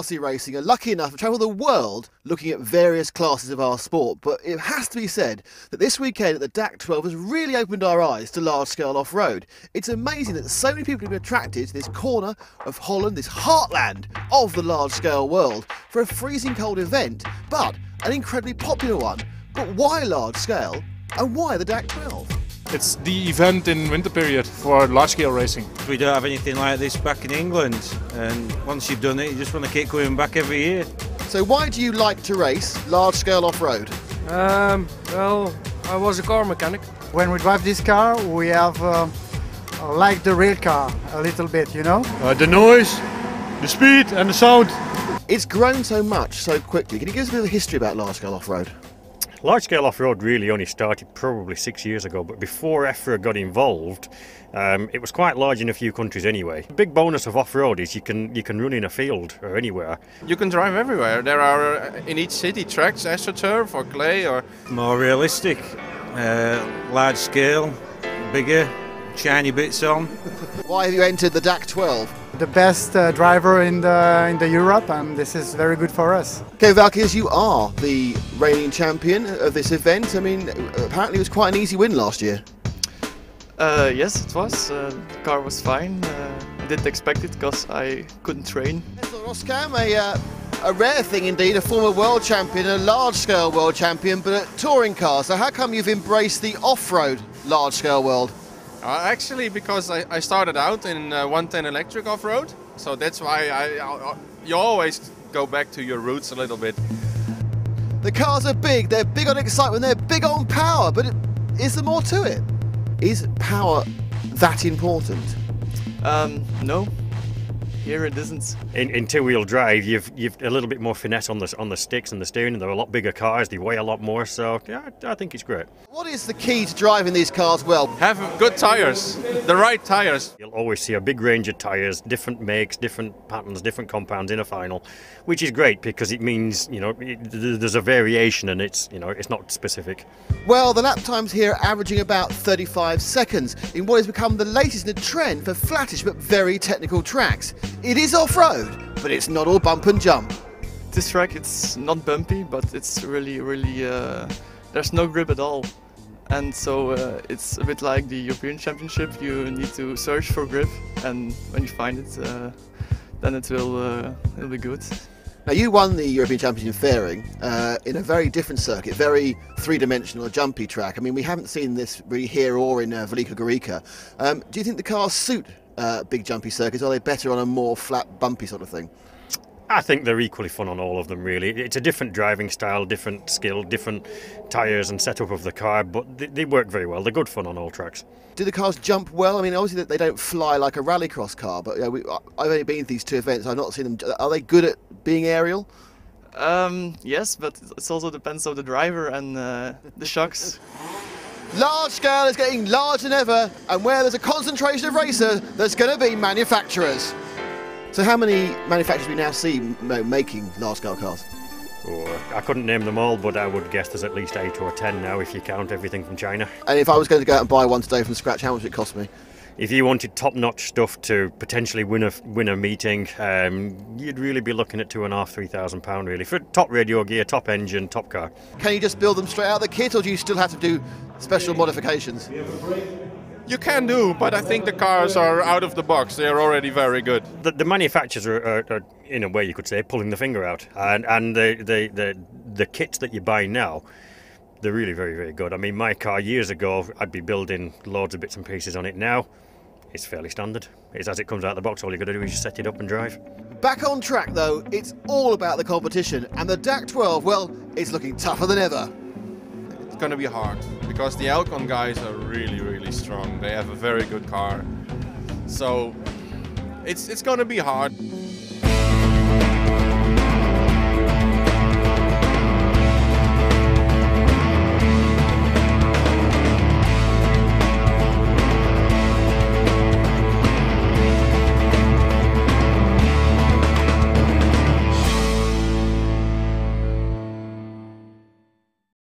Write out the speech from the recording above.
RC Racing are lucky enough to travel the world looking at various classes of our sport, but it has to be said that this weekend at the DAC 12 has really opened our eyes to large-scale off-road. It's amazing that so many people have been attracted to this corner of Holland, this heartland of the large-scale world, for a freezing cold event, but an incredibly popular one. But why large-scale, and why the DAC 12? It's the event in winter period for large-scale racing. We don't have anything like this back in England, and once you've done it, you just want to keep coming back every year. So why do you like to race large-scale off-road? Well, I was a car mechanic. When we drive this car, we have like the real car a little bit, you know? The noise, the speed and the sound. It's grown so much so quickly. Can you give us a bit of a history about large-scale off-road? Large-scale off-road really only started probably 6 years ago, but before EFRA got involved, it was quite large in a few countries anyway. The big bonus of off-road is you can run in a field or anywhere. You can drive everywhere. There are in each city tracks, AstroTurf or clay or... More realistic, large scale, bigger, shiny bits on. Why have you entered the DAC 12? The best driver in the Europe, and this is very good for us. Okay, Valkyrjus, you are the reigning champion of this event. I mean, apparently it was quite an easy win last year. Yes, it was. The car was fine. I didn't expect it because I couldn't train. Roskam, a rare thing indeed, a former world champion, a large-scale world champion, but at touring cars. So how come you've embraced the off-road large-scale world? Actually, because I started out in 110 electric off-road, so that's why you always go back to your roots a little bit. The cars are big, they're big on excitement, they're big on power, but is there more to it? Is power that important? No. Here it isn't. In two-wheel drive, you've a little bit more finesse on the sticks and the steering. They're a lot bigger cars, they weigh a lot more, so yeah, I think it's great. What is the key to driving these cars well? Have good tires, the right tires. You'll always see a big range of tyres, different makes, different patterns, different compounds in a final, which is great because it means, you know, there's a variation and it's, you know, it's not specific. Well, the lap times here are averaging about 35 seconds in what has become the latest in the trend for flattish but very technical tracks. It is off-road, but it's not all bump and jump. This track, it's not bumpy, but it's really, there's no grip at all. And so it's a bit like the European Championship. You need to search for grip, and when you find it, then it'll be good. Now, you won the European Championship in fairing in a very different circuit, very three-dimensional, jumpy track. I mean, we haven't seen this really here or in Velika Gorica. Do you think the cars suit big jumpy circuits? Are they better on a more flat, bumpy sort of thing? I think they're equally fun on all of them, really. It's a different driving style, different skill, different tyres and setup of the car, but they work very well. They're good fun on all tracks. Do the cars jump well? I mean, obviously they don't fly like a rallycross car, but I've only been to these two events. I've not seen them. Are they good at being aerial? Yes, but it also depends on the driver and the shocks. Large scale is getting larger than ever, and where there's a concentration of racers, there's going to be manufacturers. So how many manufacturers do we now see making large scale cars? Oh, I couldn't name them all, but I would guess there's at least 8 or 10 now if you count everything from China. And if I was going to go out and buy one today from scratch, how much would it cost me? If you wanted top-notch stuff to potentially win a meeting, you'd really be looking at £2,500–3,000 £3,000 really for top radio gear, top engine, top car. Can you just build them straight out of the kit, or do you still have to do special modifications? You can do, but I think the cars are out of the box. They are already very good. The manufacturers are, in a way you could say, pulling the finger out, and the kits that you buy now, they're really very, very good. I mean, my car years ago, I'd be building loads of bits and pieces on it. Now, it's fairly standard. It's as it comes out of the box. All you've got to do is just set it up and drive. Back on track, though, it's all about the competition, and the DAC 12, well, it's looking tougher than ever. It's going to be hard because the Alcon guys are really, really strong. They have a very good car, so it's going to be hard.